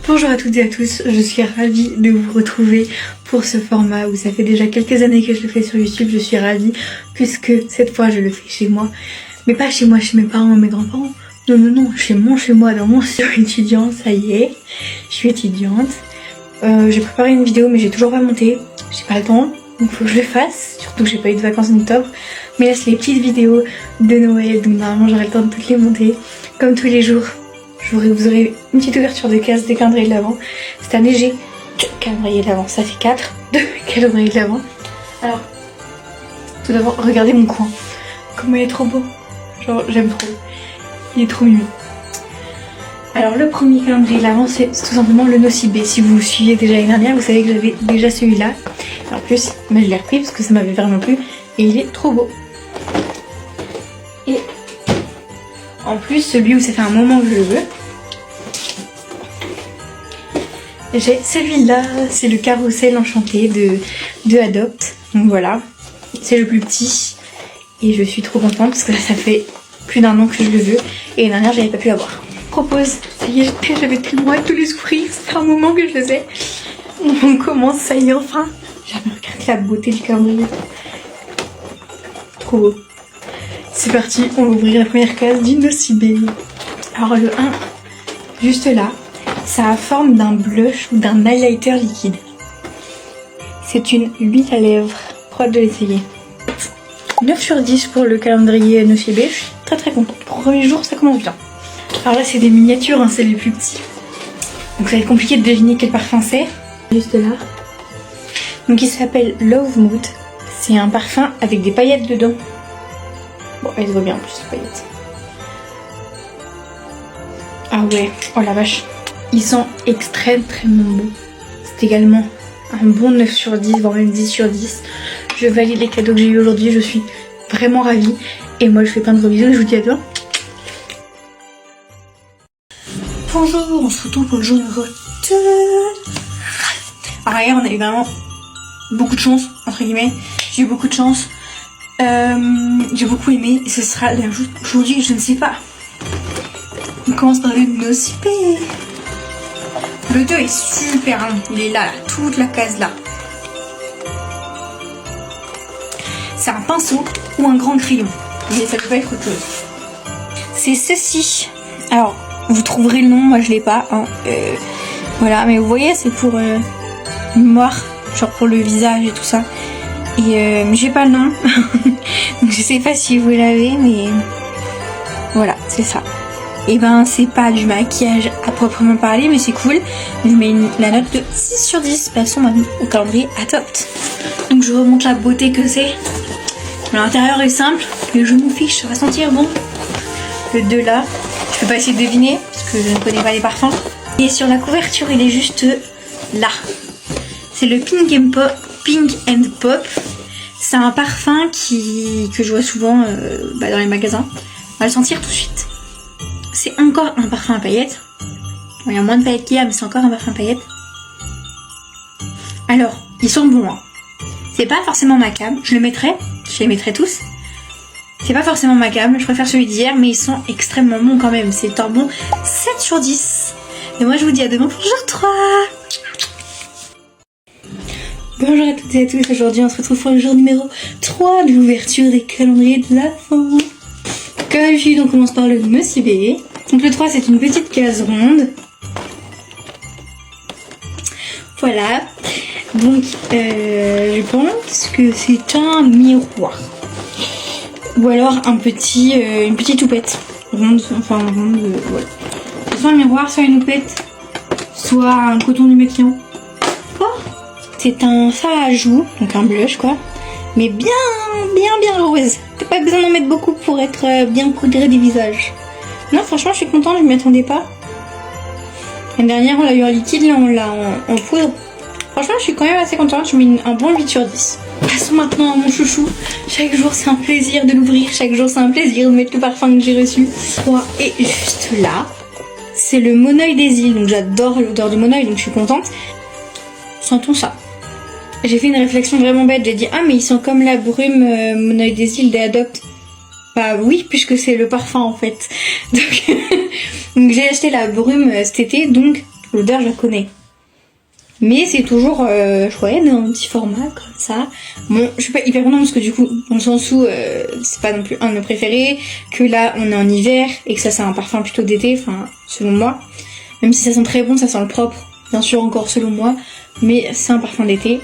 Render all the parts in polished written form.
Bonjour à toutes et à tous, je suis ravie de vous retrouver pour ce format où ça fait déjà quelques années que je le fais sur YouTube. Je suis ravie puisque cette fois je le fais chez moi, mais pas chez moi, chez mes parents ou mes grands-parents. Non, chez moi, dans mon studio étudiant, ça y est, je suis étudiante. J'ai préparé une vidéo mais j'ai toujours pas monté, j'ai pas le temps, donc faut que je le fasse, surtout que j'ai pas eu de vacances en octobre. Mais là c'est les petites vidéos de Noël, donc normalement j'aurai le temps de toutes les monter, comme tous les jours. Vous aurez une petite ouverture de case des calendriers de l'Avent. Cette année j'ai 2 calendriers de l'Avent, ça fait 4, 2 calendriers de l'Avent. Alors, tout d'abord, regardez mon coin. Comment il est trop beau. Genre, j'aime trop. Il est trop mignon. Alors, le premier calendrier de l'Avent, c'est tout simplement le Nocibé. Si vous suiviez déjà l'année dernière, vous savez que j'avais déjà celui-là. En plus, je l'ai repris parce que ça m'avait vraiment plu. Et il est trop beau. Et en plus, celui où ça fait un moment que je le veux, j'ai celui-là, c'est le carrousel enchanté de Adopt. Donc voilà, c'est le plus petit et je suis trop contente parce que ça fait plus d'1 an que je le veux et l'année dernière j'avais pas pu l'avoir. Je propose, ça y est, j'avais tellement hâte de les ouvrir, ça fait un moment que je le faisais. On commence, ça y est, enfin. J'avais regardé la beauté du calendrier. Trop beau. C'est parti, on va ouvrir la première case du Nocibé. Alors le 1, juste là, ça a forme d'un blush ou d'un highlighter liquide. C'est une huile à lèvres. Trop hâte de l'essayer. 9 sur 10 pour le calendrier Nocibé. Je suis très contente. Pour le premier jour, ça commence bien. Alors là, c'est des miniatures, hein, c'est les plus petits. Donc ça va être compliqué de deviner quel parfum c'est. Juste là. Donc il s'appelle Love Mood. C'est un parfum avec des paillettes dedans. Bon, elle se voit bien en plus, les paillettes. Ah ouais, oh la vache. Il sent extrêmement bon. C'est également un bon 9 sur 10, voire même 10 sur 10. Je valide les cadeaux que j'ai eu aujourd'hui, je suis vraiment ravie. Et moi je fais plein de gros bisous et je vous dis à demain. Bonjour, on se retrouve pour le jour numéro 2. Alors hier on a eu vraiment beaucoup de chance, entre guillemets. J'ai eu beaucoup de chance. J'ai beaucoup aimé et ce sera la même chose aujourd'hui, je ne sais pas. On commence par le Nocibé. Le 2 est super long, il est là, toute la case là. C'est un pinceau ou un grand crayon, mais ça peut pas être autre chose. C'est ceci. Alors, vous trouverez le nom, moi je l'ai pas. Hein. Voilà, mais vous voyez, c'est pour mémoire, genre pour le visage et tout ça. Et j'ai pas le nom, donc je sais pas si vous l'avez, mais voilà, c'est ça. Et ben c'est pas du maquillage à proprement parler, mais c'est cool. Je mets la note de 6 sur 10, passons maintenant au calendrier Adopt. Donc je remonte la beauté que c'est. L'intérieur est simple, mais je m'en fiche, ça va sentir bon. Le 2 là, je peux pas essayer de deviner, parce que je ne connais pas les parfums. Et sur la couverture, il est juste là. C'est le Pink and Pop. C'est un parfum que je vois souvent dans les magasins. On va le sentir tout de suite. C'est encore un parfum à paillettes. Bon, il y a moins de paillettes qu'il y a, mais c'est encore un parfum à paillettes. Alors, ils sont bons. Hein. C'est pas forcément ma came. Je les mettrai tous. C'est pas forcément ma came. Je préfère celui d'hier, mais ils sont extrêmement bons quand même. C'est un bon 7 sur 10. Et moi, je vous dis à demain pour le jour 3. Bonjour à toutes et à tous. Aujourd'hui, on se retrouve pour le jour numéro 3 de l'ouverture des calendriers de l'Avent. Comme d'habitude, on commence par le Nocibé. Donc le 3, c'est une petite case ronde. Voilà. Donc, je pense que c'est un miroir. Ou alors une petite houppette. Ronde, enfin ronde, voilà. Soit un miroir, soit une houppette, soit un coton du maquillant. Oh, c'est un fard à joues, donc un blush quoi. Mais bien rose. T'as pas besoin d'en mettre beaucoup pour être bien poudré du visage. Non, franchement, je suis contente, je m'y attendais pas. L'année dernière, on l'a eu en liquide, là, on l'a en poudre. Franchement, je suis quand même assez contente, je mets un bon 8 sur 10. Passons maintenant à mon chouchou. Chaque jour, c'est un plaisir de l'ouvrir. Chaque jour, c'est un plaisir de mettre le parfum que j'ai reçu. Et juste là, c'est le Monoeil des îles. Donc, j'adore l'odeur du Monoeil, donc je suis contente. Sentons ça. J'ai fait une réflexion vraiment bête, j'ai dit ah mais ils sont comme la brume Monoeil des îles des Adopt. Bah oui, puisque c'est le parfum en fait. Donc, donc j'ai acheté la brume cet été, donc L'odeur, je la connais. Mais c'est toujours, je crois, dans un petit format comme ça. Bon, je suis pas hyper contente parce que du coup, dans le sens où c'est pas non plus un de mes préférés, que là on est en hiver et que ça c'est un parfum plutôt d'été, enfin selon moi. Même si ça sent très bon, ça sent le propre, bien sûr encore selon moi, mais c'est un parfum d'été.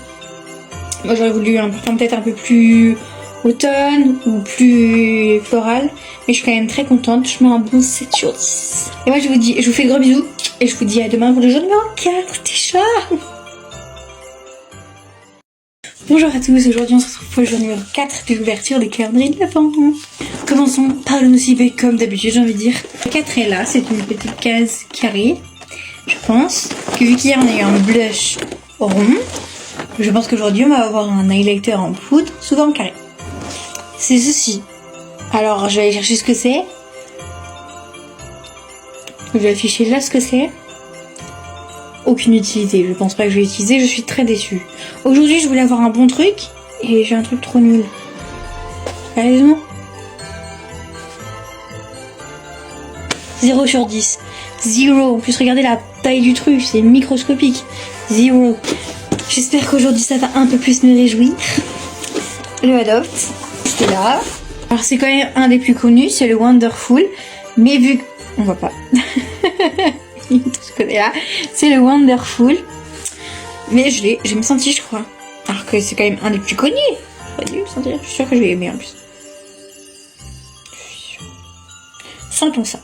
Moi j'aurais voulu un parfum peut-être un peu plus automne ou plus floral, mais je suis quand même très contente. Je mets un bon 7 sur 10. Et moi je vous fais de gros bisous et je vous dis à demain pour le jour numéro 4 déjà. Bonjour à tous, aujourd'hui on se retrouve pour le jour numéro 4 de l'ouverture des calendriers de l'Avent. Commençons par le nocibé comme d'habitude, j'ai envie de dire. Le 4 est là, c'est une petite case carrée. Je pense que vu qu'hier on a eu un blush rond, je pense qu'aujourd'hui on va avoir un highlighter en poudre, souvent en carré. C'est ceci. Alors je vais aller chercher ce que c'est. Je vais afficher là ce que c'est. Aucune utilité, je pense pas que je vais l'utiliser, je suis très déçue. Aujourd'hui je voulais avoir un bon truc et j'ai un truc trop nul. Sérieusement 0 sur 10. 0. En plus regardez la taille du truc, c'est microscopique. 0. J'espère qu'aujourd'hui ça va un peu plus me réjouir. Le Adopt, c'est là. Alors c'est quand même un des plus connus, c'est le Wonderful. Mais vu qu'on voit pas. Ce côté-là, c'est le Wonderful. Mais j'ai me senti, je crois. Alors que c'est quand même un des plus connus. J'aurais dû me sentir. Je suis sûre que je vais aimer en plus. Sentons ça.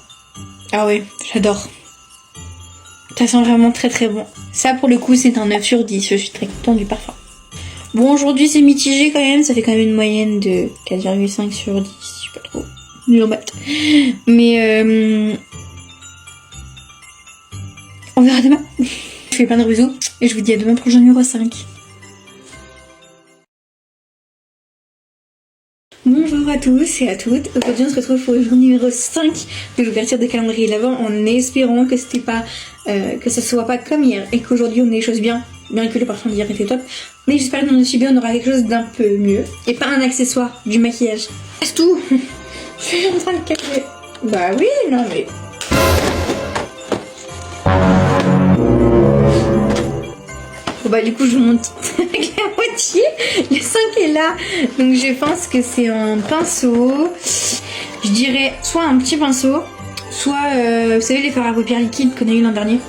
Ah ouais, j'adore. Ça sent vraiment très très bon. Ça pour le coup c'est un 9 sur 10. Je suis très contente du parfum. Bon aujourd'hui c'est mitigé quand même. Ça fait quand même une moyenne de 4,5 sur 10. Je sais pas trop. Nul en maths. Mais on verra demain. Je fais plein de bisous et je vous dis à demain pour le jour numéro 5. Bonjour à tous et à toutes. Aujourd'hui on se retrouve pour le jour numéro 5 de l'ouverture des calendriers de l'Avent en espérant que c'était pas que ça soit pas comme hier et qu'aujourd'hui on ait les choses bien que le parfum d'hier était top. Mais j'espère que dans le nocibé on aura quelque chose d'un peu mieux et pas un accessoire, du maquillage. C'est tout. Je suis en train de cacher. Bah oui, non mais... Bon bah du coup je vous montre avec la moitié. Le 5 est là. Donc je pense que c'est un pinceau. Je dirais soit un petit pinceau, soit vous savez les fards à paupières liquides qu'on a eu l'an dernier.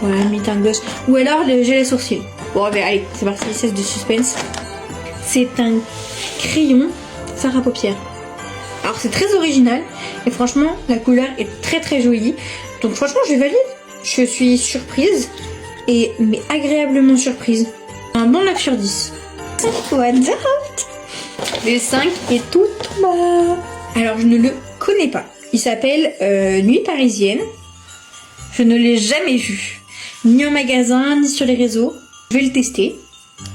Voilà, limite un gloss. Ou alors le gel à sourcils. Bon bah allez, c'est parti, cesse de suspense. C'est un crayon fard à paupières. Alors c'est très original et franchement la couleur est très très jolie. Donc franchement je valide. Je suis surprise. Mais agréablement surprise. Un bon 9 sur 10. What the fuck. Le 5 est tout bas. Alors je ne le connais pas. Il s'appelle Nuit Parisienne. Je ne l'ai jamais vu. Ni en magasin, ni sur les réseaux. Je vais le tester.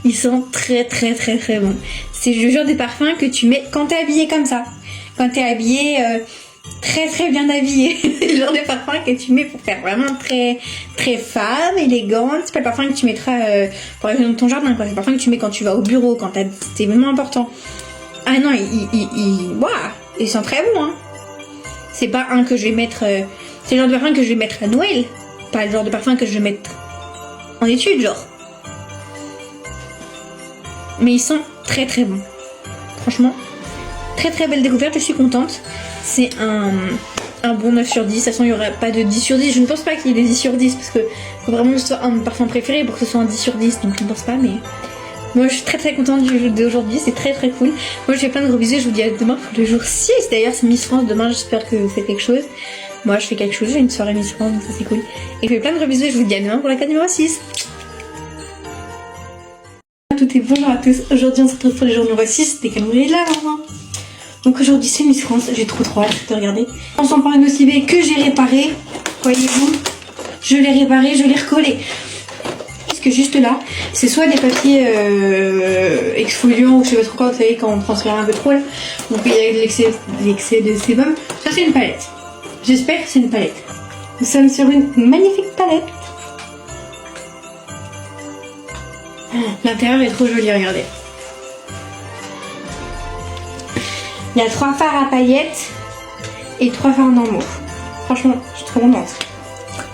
Il sent très très très très bon. C'est le genre de parfum que tu mets quand t'es habillé comme ça. Quand t'es habillé... très très bien habillé. C'est le genre de parfum que tu mets pour faire vraiment très très femme, élégante. C'est pas le parfum que tu mettras pour aller dans ton jardin, quoi. C'est le parfum que tu mets quand tu vas au bureau, quand c'est vraiment important. Ah non, il sent très bon, hein. C'est pas un que je vais mettre... c'est le genre de parfum que je vais mettre à Noël. Pas le genre de parfum que je vais mettre en études, genre. Mais il sent très très bon. Franchement, très très belle découverte, je suis contente. C'est un bon 9 sur 10. De toute façon, il n'y aura pas de 10 sur 10. Je ne pense pas qu'il y ait des 10 sur 10 parce que faut vraiment que ce soit un parfum préféré pour que ce soit un 10 sur 10. Donc je ne pense pas, mais moi je suis très très contente du jeu d'aujourd'hui. C'est très très cool. Moi je fais plein de gros bisous. Je vous dis à demain pour le jour 6. D'ailleurs, c'est Miss France. Demain, j'espère que vous faites quelque chose. Moi je fais quelque chose. J'ai une soirée Miss France, donc ça c'est cool. Et je fais plein de gros bisous. Et je vous dis à demain pour la carte numéro 6. Bonjour à toutes et bonjour à tous. Aujourd'hui, on se retrouve pour le jour numéro 6 des calendriers de l'Avent. Donc aujourd'hui c'est Miss France, j'ai trop hâte de regarder. On s'en parle de nocibé que j'ai réparé, voyez-vous. Je l'ai réparé, je l'ai recollé. Parce que juste là, c'est soit des papiers exfoliants ou je sais pas trop quoi, vous savez quand on transfère un peu trop là. Donc il y a l'excès de sébum. Ça c'est une palette. J'espère que c'est une palette. Nous sommes sur une magnifique palette. L'intérieur est trop joli, regardez. Il y a 3 fards à paillettes et 3 fards normaux. Franchement, je suis trop contente.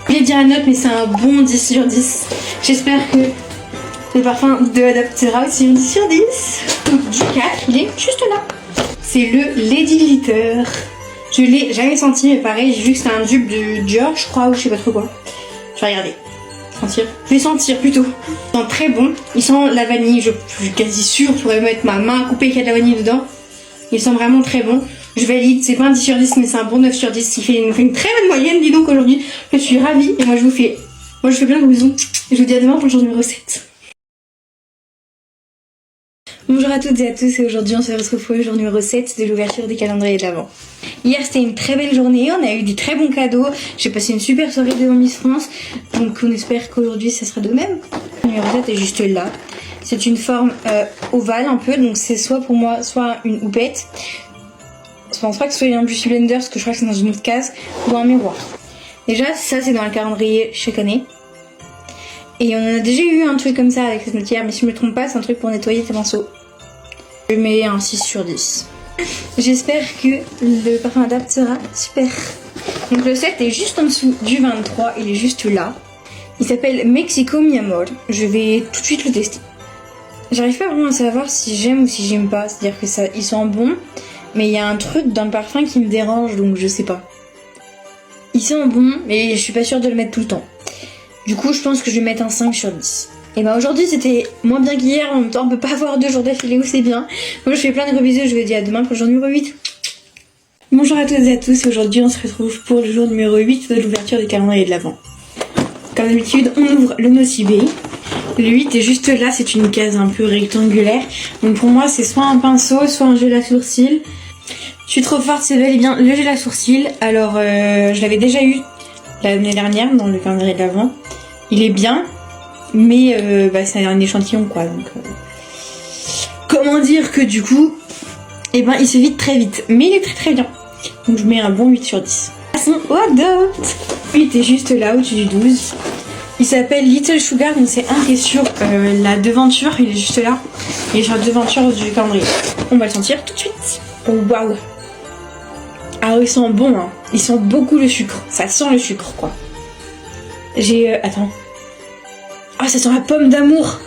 Je vais dire la note, mais c'est un bon 10 sur 10. J'espère que le parfum de Adopt sera aussi un 10 sur 10. Donc du 4, il est juste là. C'est le Lady Glitter. Je l'ai jamais senti, mais pareil, j'ai vu que c'était un dupe de Dior, je crois, ou je sais pas trop quoi. Je vais regarder. Sentir. Je vais sentir plutôt. Il sent très bon. Il sent la vanille, je suis quasi sûre. Je pourrais mettre ma main à couper qu'il y a de la vanille dedans. Il sent vraiment très bon. Je valide, c'est pas un 10 sur 10, mais c'est un bon 9 sur 10. Il fait une très bonne moyenne, dis donc aujourd'hui. Je suis ravie et moi je fais plein de bisous. Et je vous dis à demain pour le jour numéro 7. Bonjour à toutes et à tous et aujourd'hui on se retrouve pour le jour numéro 7 de l'ouverture des calendriers de l'Avent. Hier c'était une très belle journée, on a eu des très bons cadeaux, j'ai passé une super soirée devant Miss France, donc on espère qu'aujourd'hui ça sera de même. Le numéro 7 est juste là, c'est une forme ovale un peu, donc c'est soit pour moi soit une houppette, je pense pas que ce soit un Beauty Blender parce que je crois que c'est dans une autre case, ou un miroir. Déjà ça c'est dans le calendrier chaque année. Et on a déjà eu un truc comme ça avec cette matière, mais si je me trompe pas, c'est un truc pour nettoyer tes pinceaux. Je mets un 6 sur 10. J'espère que le parfum Adopt sera super. Donc le 7 est juste en dessous du 23, il est juste là. Il s'appelle Mexico Mi Amor. Je vais tout de suite le tester. J'arrive pas vraiment à savoir si j'aime ou si j'aime pas, c'est-à-dire que ça, il sent bon, mais il y a un truc dans le parfum qui me dérange, donc je sais pas. Il sent bon, mais je suis pas sûre de le mettre tout le temps. Du coup, je pense que je vais mettre un 5 sur 10. Et bah aujourd'hui, c'était moins bien qu'hier. En même temps, on peut pas avoir 2 jours d'affilée où c'est bien. Moi, je fais plein de gros bisous. Je vous dis à demain pour le jour numéro 8. Bonjour à toutes et à tous. Et aujourd'hui, on se retrouve pour le jour numéro 8 de l'ouverture des calendriers de l'Avent. Comme d'habitude, on ouvre le Nocibé. Le 8 est juste là. C'est une case un peu rectangulaire. Donc pour moi, c'est soit un pinceau, soit un gel à sourcils. Je suis trop forte, c'est bel et bien le gel à sourcils. Alors, je l'avais déjà eu l'année dernière dans le calendrier de l'Avent. Il est bien, mais c'est un échantillon quoi. Donc, comment dire que du coup, il se vide très vite. Mais il est très très bien. Donc je mets un bon 8 sur 10. Passons au Adopt. Il était juste là au-dessus du 12. Il s'appelle Little Sugar, donc c'est un qui est sur la devanture. Il est juste là. Il est sur la devanture du calendrier. On va le sentir tout de suite. Oh waouh. Alors il sent bon, hein. Il sent beaucoup le sucre. Ça sent le sucre quoi. Attends. Ah, ça sent la pomme d'amour.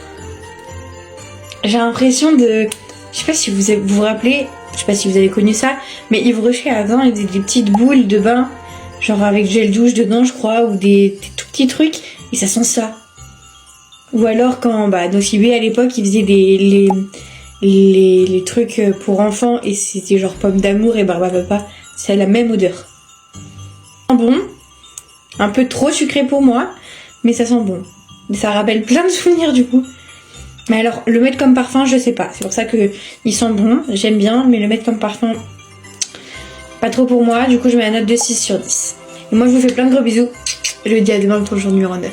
J'ai l'impression de... Je sais pas si vous vous rappelez, je sais pas si vous avez connu ça, mais Yves Rocher avant, il faisait des petites boules de bain, genre avec gel douche dedans, je crois, ou des tout petits trucs, et ça sent ça. Ou alors quand, Nocibé à l'époque, il faisait les trucs pour enfants, et c'était genre pomme d'amour et Barbapapa, c'est la même odeur. Bon, un peu trop sucré pour moi, mais ça sent bon. Ça rappelle plein de souvenirs du coup. Mais alors, le mettre comme parfum, je sais pas. C'est pour ça que il sent bon, j'aime bien, mais le mettre comme parfum, pas trop pour moi. Du coup, je mets la note de 6 sur 10. Et moi, je vous fais plein de gros bisous. Je vous dis à demain pour le jour numéro 9.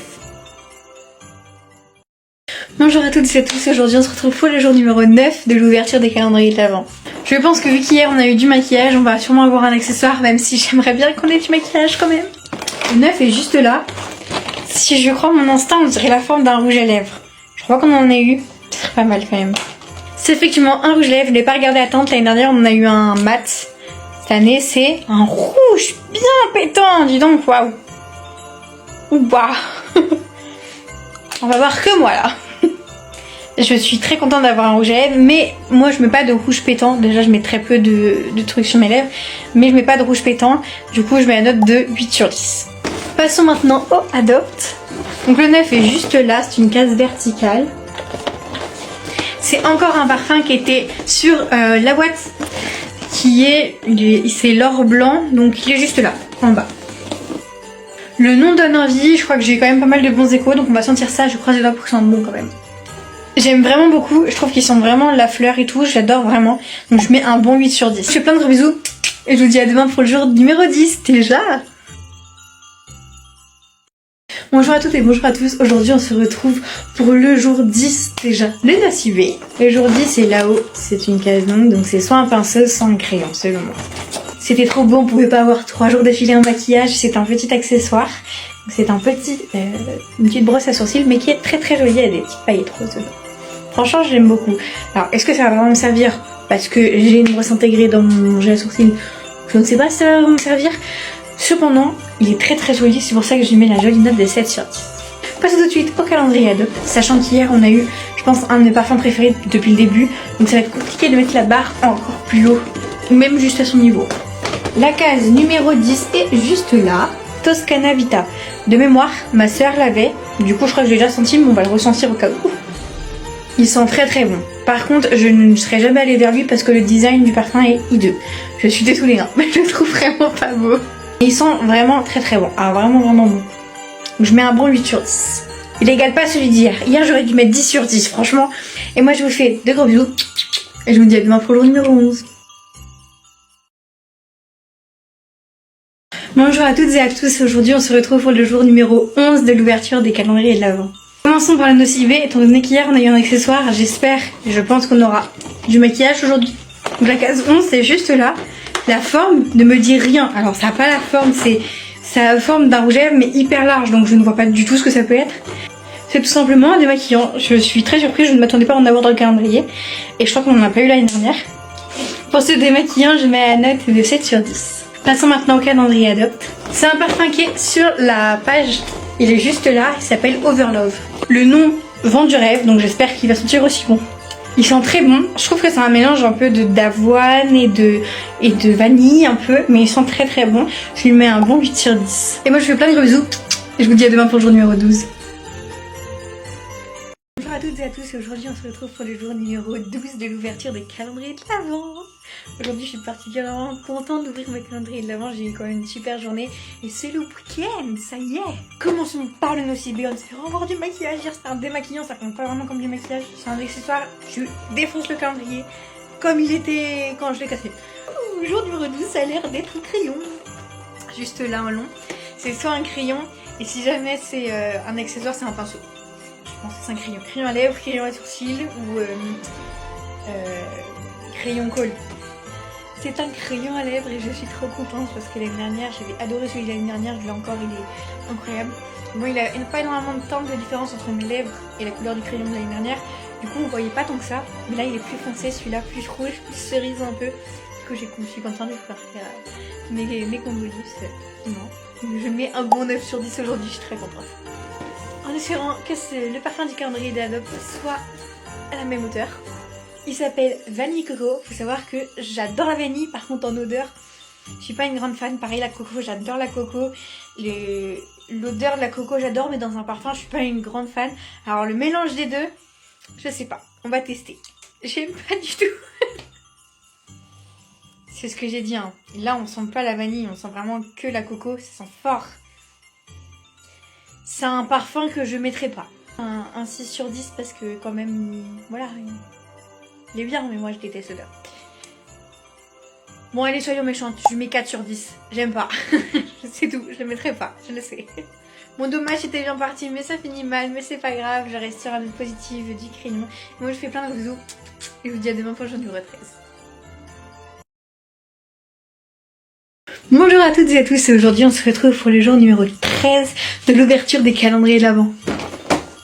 Bonjour à toutes et à tous. Aujourd'hui, on se retrouve pour le jour numéro 9 de l'ouverture des calendriers de l'Avent. Je pense que vu qu'hier, on a eu du maquillage, on va sûrement avoir un accessoire, même si j'aimerais bien qu'on ait du maquillage quand même. Le 9 est juste là. Si je crois mon instinct, on dirait la forme d'un rouge à lèvres. Je crois qu'on en a eu. C'est pas mal quand même. C'est effectivement un rouge à lèvres. Je l'ai pas regardé à teinte. L'année dernière, on en a eu un mat. Cette année, c'est un rouge bien pétant. Dis donc, waouh. Waouh. On va voir que moi là. Je suis très contente d'avoir un rouge à lèvres. Mais moi, je mets pas de rouge pétant. Déjà, je mets très peu de trucs sur mes lèvres. Mais je mets pas de rouge pétant. Du coup, je mets la note de 8 sur 10. Passons maintenant au Adopt. Donc le 9 est juste là, c'est une case verticale. C'est encore un parfum qui était sur la boîte, c'est l'or blanc, donc il est juste là, en bas. Le nom donne envie, je crois que j'ai quand même pas mal de bons échos, donc on va sentir ça, je croise les doigts pour que ça sente bon quand même. J'aime vraiment beaucoup, je trouve qu'ils sentent vraiment la fleur et tout, j'adore vraiment, donc je mets un bon 8 sur 10. Je fais plein de gros bisous, et je vous dis à demain pour le jour numéro 10, déjà. Bonjour à toutes et bonjour à tous, aujourd'hui on se retrouve pour le jour 10 déjà, le Nocibé. Le jour 10 c'est là-haut, c'est une case longue, donc c'est soit un pinceau, soit un crayon selon moi. C'était trop beau, on pouvait pas avoir 3 jours d'affilée en maquillage, c'est un petit accessoire. C'est une petite brosse à sourcils mais qui est très très jolie, il y a des petites paillettes roses dedans. Franchement je l'aime beaucoup. Alors est-ce que ça va vraiment me servir parce que j'ai une brosse intégrée dans mon gel à sourcils? Je ne sais pas si ça va vraiment me servir. Cependant, Il est très très joli, c'est pour ça que je lui mets la jolie note de 7 sur 10. Passons tout de suite au calendrier Adopt, sachant qu'hier on a eu, je pense, un de mes parfums préférés depuis le début, donc ça va être compliqué de mettre la barre encore plus haut, même juste à son niveau. La case numéro 10 est juste là, Toscana Vita. De mémoire, ma soeur l'avait, du coup je crois que je l'ai déjà senti, mais on va le ressentir au cas où. Il sent très très bon. Par contre, je ne serais jamais allée vers lui parce que le design du parfum est hideux. Je suis désolée, hein, mais je le trouve vraiment pas beau. Et il sent vraiment très très bon, ah vraiment vraiment bon. Je mets un bon 8 sur 10. Il n'égale pas celui d'hier. Hier, j'aurais dû mettre 10 sur 10, franchement. Et moi, je vous fais de gros bisous. Et je vous dis à demain pour le jour numéro 11. Bonjour à toutes et à tous. Aujourd'hui, on se retrouve pour le jour numéro 11 de l'ouverture des calendriers de l'Avent. Commençons par le nocibé. Étant donné qu'hier, on a eu un accessoire, j'espère et je pense qu'on aura du maquillage aujourd'hui. Donc la case 11, c'est juste là. La forme ne me dit rien. Alors, ça n'a pas la forme, ça a la forme d'un rouge à lèvres mais hyper large, donc je ne vois pas du tout ce que ça peut être. C'est tout simplement un démaquillant. Je suis très surprise, je ne m'attendais pas à en avoir dans le calendrier. Et je crois qu'on n'en a pas eu l'année dernière. Pour ce démaquillant, je mets la note de 7 sur 10. Passons maintenant au calendrier Adopt. C'est un parfum qui est sur la page. Il est juste là, il s'appelle Overlove. Le nom vend du rêve, donc j'espère qu'il va sentir aussi bon. Il sent très bon. Je trouve que c'est un mélange un peu d'avoine et de vanille un peu, mais il sent très très bon. Je lui mets un bon 8 sur 10. Et moi je fais plein de gros bisous et je vous dis à demain pour le jour numéro 12. Bonjour à toutes et à tous, et aujourd'hui on se retrouve pour le jour numéro 12 de l'ouverture des calendriers de l'Avent. Aujourd'hui je suis particulièrement contente d'ouvrir mes calendriers de l'Avent, j'ai eu quand même une super journée et c'est le week-end, ça y est. Commençons par le nocibé, on se fait revoir du maquillage. Hier c'était un démaquillant, ça compte pas vraiment comme du maquillage, c'est un accessoire, je défonce le calendrier comme il était quand je l'ai cassé. Jour numéro 12, ça a l'air d'être un crayon, juste là en long, c'est soit un crayon et si jamais c'est un accessoire c'est un pinceau. Je pense que c'est un crayon. Crayon à lèvres, crayon à sourcils ou crayon colle. C'est un crayon à lèvres et je suis trop contente parce que l'année dernière, j'avais adoré celui de l'année dernière, je l'ai encore, il est incroyable. Bon, il n'y a pas énormément de temps de différence entre mes lèvres et la couleur du crayon de l'année dernière. Du coup, on voyait pas tant que ça. Mais là, il est plus foncé, celui-là, plus rouge, plus cerise un peu. Du coup, je suis contente de faire mes condoléances. Je mets un bon 9 sur 10 aujourd'hui, je suis très contente. En espérant que le parfum du calendrier d'Adopt soit à la même hauteur. Il s'appelle Vanille Coco. Faut savoir que j'adore la vanille, par contre en odeur, je suis pas une grande fan. Pareil la coco, j'adore la coco. L'odeur de la coco j'adore, mais dans un parfum je suis pas une grande fan. Alors le mélange des deux, je sais pas. On va tester. J'aime pas du tout. C'est ce que j'ai dit, hein. Là on sent pas la vanille, on sent vraiment que la coco, ça sent fort. C'est un parfum que je mettrai pas. Un 6 sur 10 parce que quand même, voilà, il est bien, mais moi je déteste l'odeur. Bon allez, soyons méchantes, je mets 4 sur 10. J'aime pas. C'est tout, je le mettrai pas, je le sais. Bon, dommage, c'était bien parti, mais ça finit mal, mais c'est pas grave, je reste sur un note positive du crayon. Moi je fais plein de bisous et je vous dis à demain pour le jour numéro 13. Bonjour à toutes et à tous, et aujourd'hui on se retrouve pour le jour numéro 13 de l'ouverture des calendriers de l'Avent.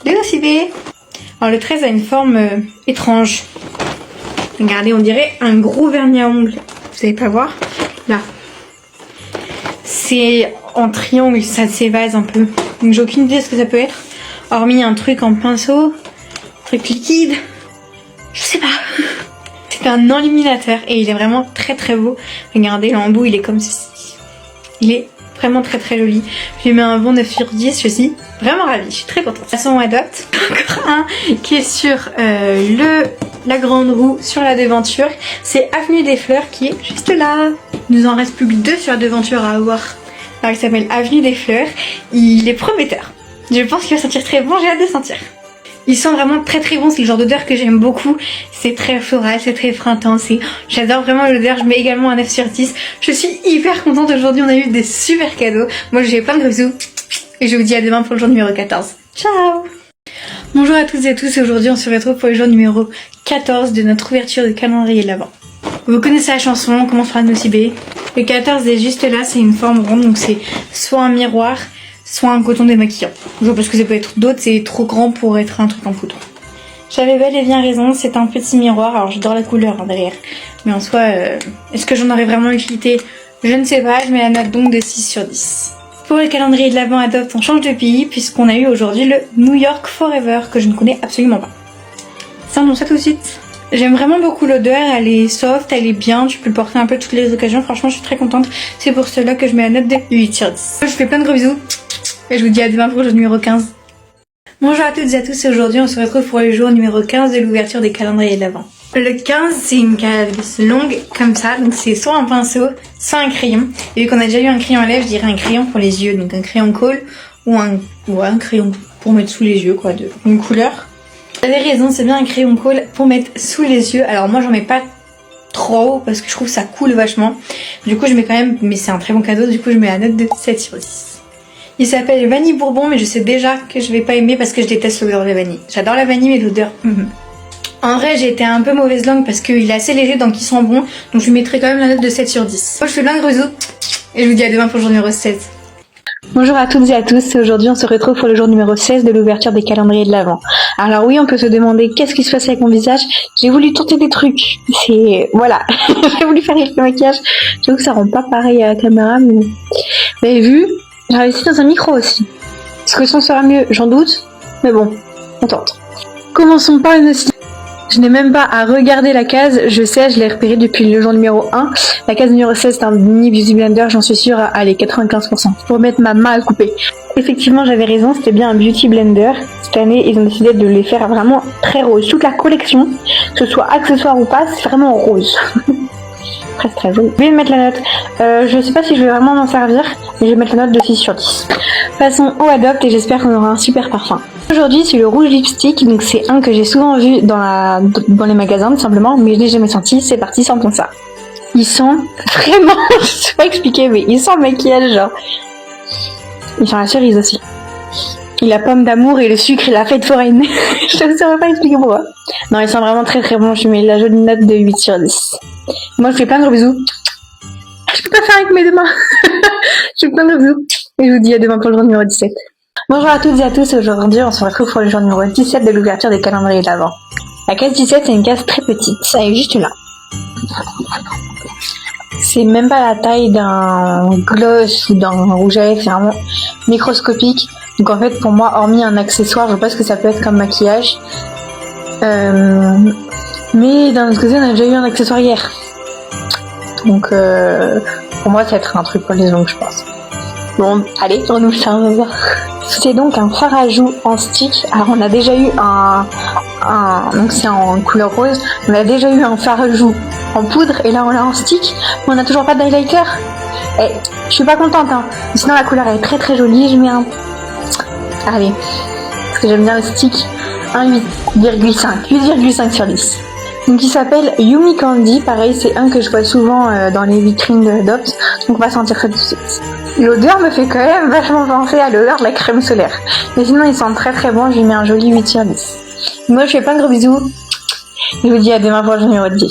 Le nocibé. Alors le 13 a une forme étrange. Regardez, on dirait un gros vernis à ongles. Vous savez pas voir? Là. C'est en triangle, ça s'évase un peu. Donc j'ai aucune idée de ce que ça peut être. Hormis un truc en pinceau, un truc liquide. Je sais pas. C'est un enluminateur et il est vraiment très très beau. Regardez, l'embout il est comme ceci. Il est vraiment très très joli. Je lui mets un bon 9 sur 10, je suis vraiment ravie, je suis très contente. Façon Adopt, encore un qui est sur la grande roue sur la devanture. C'est Avenue des Fleurs qui est juste là. Il nous en reste plus que 2 sur la devanture à avoir. Alors il s'appelle Avenue des Fleurs. Il est prometteur. Je pense qu'il va sentir très bon, j'ai hâte de sentir. Il sent vraiment très très bon, c'est le genre d'odeur que j'aime beaucoup. C'est très floral, c'est très printemps, j'adore vraiment l'odeur, je mets également un 9 sur 10. Je suis hyper contente, aujourd'hui on a eu des super cadeaux. Moi je fais plein de bisous et je vous dis à demain pour le jour numéro 14. Ciao! Bonjour à toutes et à tous, et aujourd'hui on se retrouve pour le jour numéro 14 de notre ouverture de calendrier de l'Avent. Vous connaissez la chanson, on commence par le nocibé. Le 14 est juste là, c'est une forme ronde, donc c'est soit un miroir, soit un coton démaquillant. Parce que ça peut être d'autres, c'est trop grand pour être un truc en poudre. J'avais bel et bien raison, c'est un petit miroir, alors j'adore la couleur derrière. Mais en soi, est-ce que j'en aurais vraiment utilité? Je ne sais pas, je mets la note donc de 6 sur 10. Pour le calendrier de l'Avent Adopt, on change de pays puisqu'on a eu aujourd'hui le New York Forever que je ne connais absolument pas. Ça, on ça tout de suite. J'aime vraiment beaucoup l'odeur, elle est soft, elle est bien, tu peux le porter un peu toutes les occasions, franchement je suis très contente. C'est pour cela que je mets la note de 8 sur 10. Je vous fais plein de gros bisous et je vous dis à demain pour le jour numéro 15. Bonjour à toutes et à tous, et aujourd'hui on se retrouve pour le jour numéro 15 de l'ouverture des calendriers de l'Avent. Le 15 c'est une case longue comme ça, donc c'est soit un pinceau, soit un crayon. Et vu qu'on a déjà eu un crayon à lèvres, je dirais un crayon pour les yeux, donc un crayon colle ou un crayon pour mettre sous les yeux quoi, une couleur. Vous avez raison, c'est bien un crayon colle pour mettre sous les yeux. Alors moi j'en mets pas trop parce que je trouve que ça coule vachement. Du coup je mets quand même, mais c'est un très bon cadeau, du coup je mets la note de 7 sur 10. Il s'appelle Vanille Bourbon, mais je sais déjà que je vais pas aimer parce que je déteste l'odeur de la vanille. J'adore la vanille mais l'odeur... En vrai j'ai été un peu mauvaise langue parce qu'il est assez léger donc il sent bon. Donc je lui mettrai quand même la note de 7 sur 10. Moi je fais plein de gros bisous et je vous dis à demain pour le jour numéro 7. Bonjour à toutes et à tous, aujourd'hui on se retrouve pour le jour numéro 16 de l'ouverture des calendriers de l'Avent. Alors oui, on peut se demander qu'est-ce qui se passe avec mon visage. J'ai voulu tenter des trucs, voilà, j'ai voulu faire le maquillage. J'avoue que ça rend pas pareil à la caméra, mais vous avez vu, j'ai réussi dans un micro aussi. Est-ce que le son sera mieux? J'en doute, mais bon, on tente. Commençons par une aussi. Je n'ai même pas à regarder la case, je sais, je l'ai repérée depuis le jour numéro 1. La case numéro 16 c'est un mini beauty blender, j'en suis sûre, à les 95%. Pour mettre ma main à couper. Effectivement, j'avais raison, c'était bien un beauty blender. Cette année, ils ont décidé de les faire vraiment très rose. Toute la collection, que ce soit accessoire ou pas, c'est vraiment rose. Presque très joli. Je vais mettre la note. Je sais pas si je vais vraiment m'en servir, mais je vais mettre la note de 6 sur 10. Passons au Adopt et j'espère qu'on aura un super parfum. Aujourd'hui c'est le rouge lipstick, donc c'est un que j'ai souvent vu dans les magasins tout simplement, mais je l'ai jamais senti. C'est parti, sentons ça. Il sent vraiment, je sais pas expliquer, mais il sent le maquillage genre. Il sent la cerise aussi. Et la pomme d'amour et le sucre et la fête foraine. Je ne saurais pas expliquer pourquoi. Non, il sent vraiment très très bon, je mets la jolie note de 8 sur 10. Moi je fais plein de gros bisous. Je peux pas faire avec mes deux mains. Je fais plein de gros bisous. Et je vous dis à demain pour le jour numéro 17. Bonjour à toutes et à tous, aujourd'hui on se retrouve pour le jour numéro 17 de l'ouverture des calendriers de l'Avent. La case 17 c'est une case très petite, ça est juste là. C'est même pas la taille d'un gloss ou d'un rouge à lèvres, c'est vraiment microscopique. Donc en fait pour moi, hormis un accessoire, je vois pas ce que ça peut être comme maquillage. Mais d'un autre côté on a déjà eu un accessoire hier. Donc pour moi ça va être un truc pour les ongles je pense. Bon, allez, on ouvre ça, on va voir. C'est donc un fard à joues en stick. Alors on a déjà eu donc c'est en couleur rose. On a déjà eu un fard à joues en poudre et là on l'a en stick. Mais on n'a toujours pas d'highlighter. Et je suis pas contente, hein. Mais sinon la couleur est très très jolie. Je mets un... Allez, parce que j'aime bien le stick. Un 8,5 sur 10. Donc il s'appelle Yumi Candy. Pareil, c'est un que je vois souvent dans les vitrines d'Adopt. Donc on va sentir ça tout de suite. L'odeur me fait quand même vachement penser à l'odeur de la crème solaire. Mais sinon, il sent très très bon. Je lui mets un joli 8 sur 10. Moi, je fais plein de gros bisous. Je vous dis à demain pour le jour numéro 18.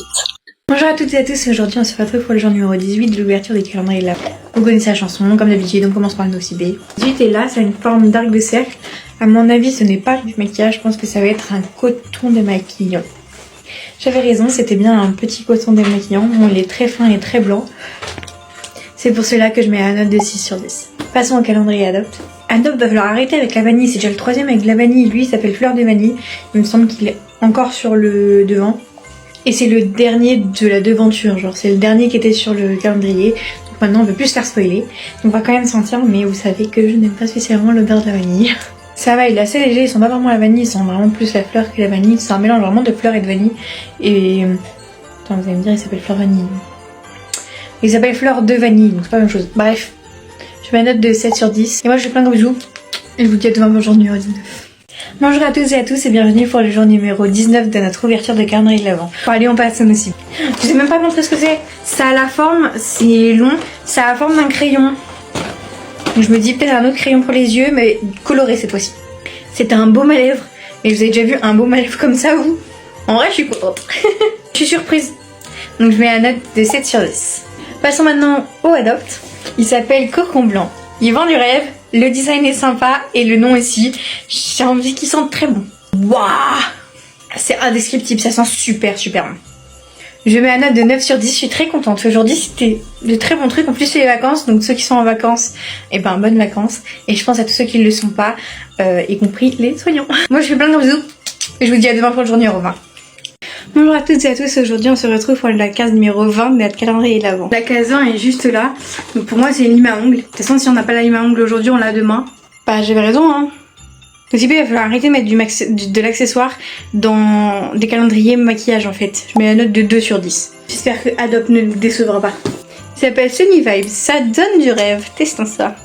Bonjour à toutes et à tous. Aujourd'hui, on se retrouve pour le jour numéro 18 de l'ouverture des calendriers de l'Avent. Vous connaissez la chanson, comme d'habitude. On commence par le Nocibé. 18 est là, ça a une forme d'arc de cercle. À mon avis, ce n'est pas du maquillage. Je pense que ça va être un coton démaquillant. J'avais raison, c'était bien un petit coton démaquillant. Bon, il est très fin et très blanc. C'est pour cela que je mets la note de 6 sur 10. Passons au calendrier Adopt. Adopt va falloir arrêter avec la vanille, c'est déjà le troisième avec la vanille. Lui il s'appelle Fleur de vanille. Il me semble qu'il est encore sur le devant. Et c'est le dernier de la devanture, genre c'est le dernier qui était sur le calendrier. Donc maintenant on veut plus se faire spoiler. On va quand même sentir, mais vous savez que je n'aime pas spécialement l'odeur de la vanille. Ça va, il est assez léger, il sent pas vraiment la vanille, il sent vraiment plus la fleur que la vanille. C'est un mélange vraiment de fleur et de vanille. Et... Attends, vous allez me dire il s'appelle Fleur Vanille. Il s'appelle Fleur de vanille, donc c'est pas la même chose. Bref, je mets une note de 7 sur 10. Et moi je fais plein de gros bisous. Et je vous dis à demain pour le jour numéro 19. Bonjour à toutes et à tous et bienvenue pour le jour numéro 19 de notre ouverture de calendrier de l'Avent. Bon, allez, on passe au aussi. Je sais même pas montrer ce que c'est. Ça a la forme, c'est long, ça a la forme d'un crayon. Donc je me dis peut-être un autre crayon pour les yeux, mais coloré cette fois-ci. C'est un baume à lèvres. Mais vous avez déjà vu un baume à lèvres comme ça, vous? En vrai, je suis contente. Je suis surprise. Donc je mets la note de 7 sur 10. Passons maintenant au Adopt. Il s'appelle Cocon Blanc. Il vend du rêve, le design est sympa et le nom aussi. J'ai envie qu'il sente très bon. Waouh! C'est indescriptible, ça sent super super bon. Je mets la note de 9 sur 10, je suis très contente. Aujourd'hui c'était de très bons trucs. En plus c'est les vacances, donc ceux qui sont en vacances, et ben bonnes vacances. Et je pense à tous ceux qui ne le sont pas, y compris les soignants. Moi je fais plein de gros bisous et je vous dis à demain pour le jour numéro 20. Bonjour à toutes et à tous, aujourd'hui on se retrouve pour la case numéro 20 de notre calendrier de l'Avent. La case 1 est juste là, donc pour moi c'est une lime à ongles. De toute façon si on n'a pas la lime à ongles aujourd'hui on l'a demain. Bah j'avais raison hein. Aussi il va falloir arrêter de mettre de l'accessoire dans des calendriers maquillage en fait. Je mets la note de 2 sur 10. J'espère que Adopt ne nous décevra pas. Il s'appelle Sunny Vibes, ça donne du rêve, testons ça.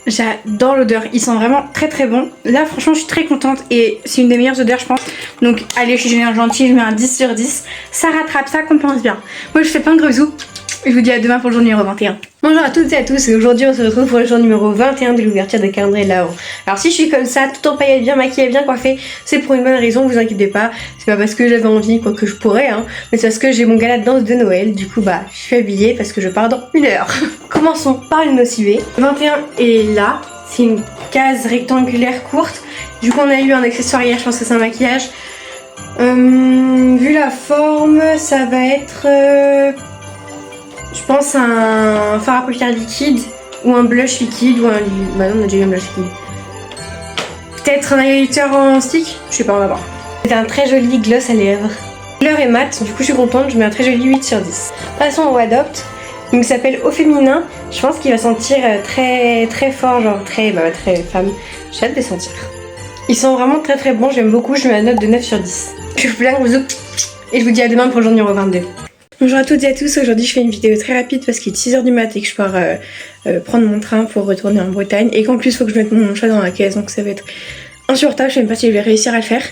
J'adore l'odeur, ils sont vraiment très très bons. Là franchement je suis très contente et c'est une des meilleures odeurs je pense. Donc allez, je suis génial gentille, je mets un 10 sur 10. Ça rattrape, ça compense bien. Moi je fais plein de gros bisous et je vous dis à demain pour le jour numéro 21. Bonjour à toutes et à tous et aujourd'hui on se retrouve pour le jour numéro 21 de l'ouverture des calendriers de l'Avent. Alors si je suis comme ça, tout en paillettes, bien maquillée, bien coiffée, c'est pour une bonne raison, vous inquiétez pas. C'est pas parce que j'avais envie, quoi que je pourrais, hein, mais c'est parce que j'ai mon gala de danse de Noël. Du coup bah je suis habillée parce que je pars dans 1 heure. Commençons par le nocivé. 21 est là. C'est une case rectangulaire courte. Du coup on a eu un accessoire hier, je pense que c'est un maquillage. Vu la forme, ça va être je pense un fard à paupières liquide ou un blush liquide ou un... Bah non on a déjà eu un blush liquide. Peut-être un highlighter en stick, je sais pas, on va voir. C'est un très joli gloss à lèvres. La couleur est mat, du coup je suis contente, je mets un très joli 8 sur 10. Passons au Adopt. Il s'appelle Au Féminin, je pense qu'il va sentir très très fort, genre très femme. J'ai hâte de sentir. Ils sont vraiment très très bons, j'aime beaucoup, je mets la note de 9 sur 10. Je vous fais plein de bisous et je vous dis à demain pour le jour numéro 22. Bonjour à toutes et à tous, aujourd'hui je fais une vidéo très rapide parce qu'il est 6h du mat et que je pars prendre mon train pour retourner en Bretagne et qu'en plus il faut que je mette mon chat dans la caisse, donc ça va être insupportable, je sais même pas si je vais réussir à le faire.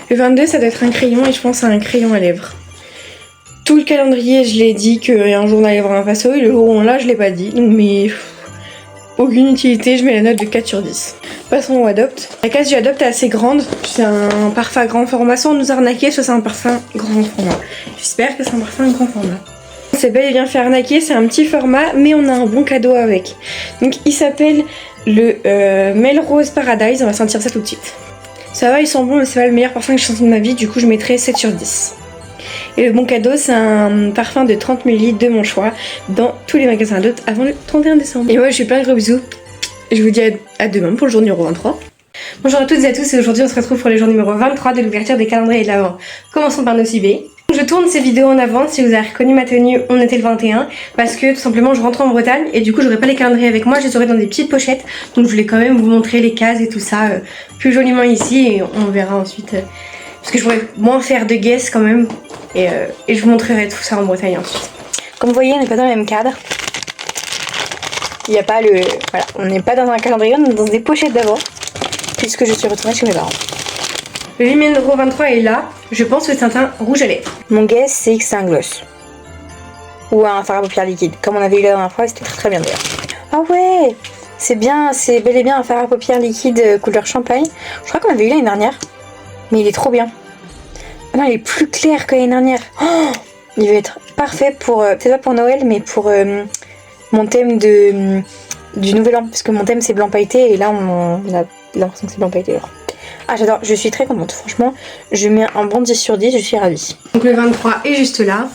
Le 22 ça doit être un crayon et je pense à un crayon à lèvres. Tout le calendrier, je l'ai dit qu'un jour on allait voir un faso et le jour où on l'a, je l'ai pas dit. Donc, mais aucune utilité, je mets la note de 4 sur 10. Passons au Adopt. La case du Adopt est assez grande. C'est un parfum grand format. Soit on nous arnaquait, soit c'est un parfum grand format. J'espère que c'est un parfum grand format. C'est bel et bien fait arnaquer, c'est un petit format, mais on a un bon cadeau avec. Donc il s'appelle le Melrose Paradise. On va sentir ça tout de suite. Ça va, ils sont bons, mais c'est pas le meilleur parfum que j'ai senti de ma vie. Du coup, je mettrai 7 sur 10. Et le bon cadeau, c'est un parfum de 30 ml de mon choix dans tous les magasins Adopt avant le 31 décembre. Et moi, je fais plein de gros bisous. Je vous dis à demain pour le jour numéro 23. Bonjour à toutes et à tous, et aujourd'hui on se retrouve pour le jour numéro 23 de l'ouverture des calendriers de l'Avent. Commençons par nos cibés. Je tourne ces vidéos en avance, si vous avez reconnu ma tenue, on était le 21, parce que tout simplement je rentre en Bretagne et du coup j'aurai pas les calendriers avec moi, je les aurai dans des petites pochettes, donc je voulais quand même vous montrer les cases et tout ça plus joliment ici et on verra ensuite, parce que je pourrais moins faire de guess quand même, et je vous montrerai tout ça en Bretagne ensuite. Comme vous voyez, on n'est pas dans le même cadre. Il n'y a pas le... Voilà, on n'est pas dans un calendrier, on est dans des pochettes d'avant, puisque je suis retournée chez mes parents. Le numéro 23 est là, je pense que c'est un rouge à lèvres. Mon guess, c'est que c'est un gloss. Ou un fard à paupières liquide, comme on avait eu la dernière fois, c'était très très bien d'ailleurs. Ah ouais, c'est bien, c'est bel et bien un fard à paupières liquide couleur champagne. Je crois qu'on avait eu l'année dernière, mais il est trop bien. Ah non, il est plus clair que l'année dernière. Oh, il va être parfait pour, peut-être pas pour Noël, mais pour mon thème du nouvel an. Parce que mon thème c'est blanc pailleté et là on a l'impression que c'est blanc pailleté. Alors. Ah j'adore, je suis très contente. Franchement, je mets un bon 10 sur 10, je suis ravie. Donc le 23 est juste là.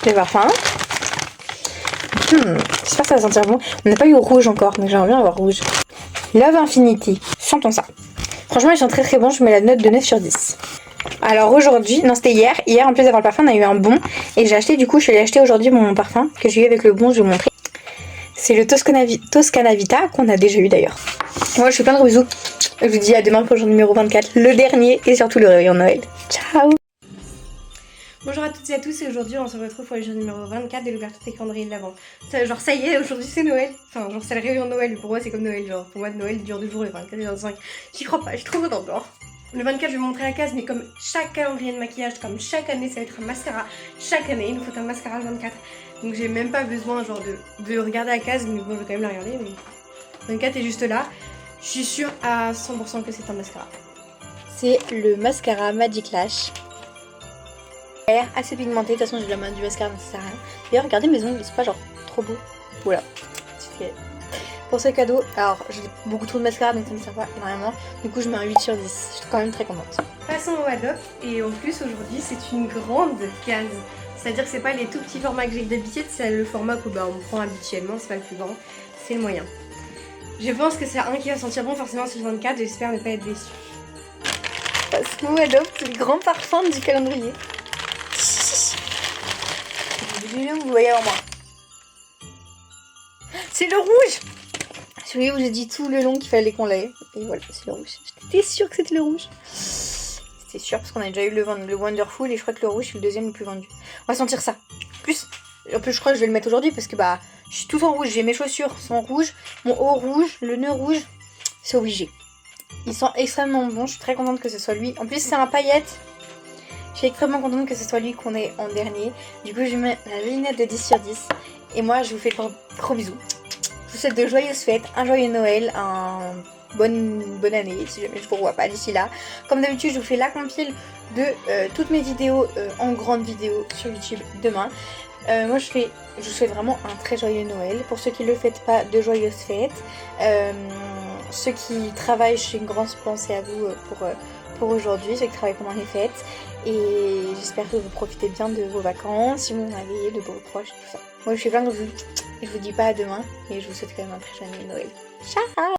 Le parfum. J'espère que ça va sentir bon. On n'a pas eu rouge encore, mais j'aimerais bien avoir rouge. Love Infinity, sentons ça. Franchement ils sont très très bons, je mets la note de 9 sur 10. Alors aujourd'hui, non c'était hier en plus d'avoir le parfum on a eu un bon et j'ai acheté, du coup je suis allée acheter aujourd'hui mon parfum que j'ai eu avec le bon, je vais vous montrer. C'est le Toscana Vita qu'on a déjà eu d'ailleurs. Moi je fais plein de gros bisous, je vous dis à demain pour le jour numéro 24, le dernier et surtout le réveillon de Noël. Ciao. Bonjour à toutes et à tous, et aujourd'hui on se retrouve pour le jour numéro 24 de l'ouverture des calendriers de l'Avent. Genre ça y est, aujourd'hui c'est Noël, enfin genre c'est le réveillon de Noël, mais pour moi c'est comme Noël, genre pour moi Noël dure 2 jours, le 24 et le 25. J'y crois pas, je suis trop contente genre. Le 24 je vais vous montrer la case, mais comme chaque calendrier de maquillage, comme chaque année ça va être un mascara. Chaque année il nous faut un mascara le 24. Donc j'ai même pas besoin genre de regarder la case, mais bon je vais quand même la regarder. Mais 24 est juste là. Je suis sûre à 100% que c'est un mascara. C'est le mascara Magic Lash. Il a l'air assez pigmenté, de toute façon j'ai la main du mascara donc ça sert à rien. D'ailleurs regardez mes ongles, c'est pas genre trop beau. Voilà. pour ce cadeau. Alors j'ai beaucoup trop de mascara donc ça ne me sert pas énormément. Du coup je mets un 8 sur 10. Je suis quand même très contente. Passons au Adopt et en plus aujourd'hui c'est une grande case. C'est-à-dire que c'est pas les tout petits formats que j'ai d'habitude, c'est le format que on prend habituellement, c'est pas le plus grand, c'est le moyen. Je pense que c'est un qui va sentir bon forcément sur le 24, j'espère ne pas être déçue. Passons au Adopt, c'est le grand parfum du calendrier. Vous voyez en moi. C'est le rouge. Celui où j'ai dit tout le long qu'il fallait qu'on l'ait. Et voilà, c'est le rouge. J'étais sûre que c'était le rouge. C'était sûr parce qu'on a déjà eu le Wonderful et je crois que le rouge c'est le deuxième le plus vendu. On va sentir ça. En plus je crois que je vais le mettre aujourd'hui parce que bah je suis tout en rouge. J'ai mes chaussures sont rouges, mon haut rouge, le nœud rouge. C'est obligé. Il sent extrêmement bon. Je suis très contente que ce soit lui. En plus c'est un paillette. Je suis extrêmement contente que ce soit lui qu'on ait en dernier. Du coup je mets la lunette de 10 sur 10. Et moi je vous fais gros bisous. Je vous souhaite de joyeuses fêtes, un joyeux Noël, bonne année si jamais je vous revois pas d'ici là. Comme d'habitude je vous fais la compile de toutes mes vidéos en grande vidéo sur YouTube demain. Moi je vous souhaite vraiment un très joyeux Noël. Pour ceux qui ne le fêtent pas, de joyeuses fêtes. Ceux qui travaillent, je fais une grande pensée à vous pour aujourd'hui, ceux qui travaillent pendant les fêtes. Et j'espère que vous profitez bien de vos vacances, si vous en avez, de vos proches, tout ça. Moi je fais plein de bisous et je vous dis pas à demain, mais je vous souhaite quand même un très joyeux Noël. Ciao!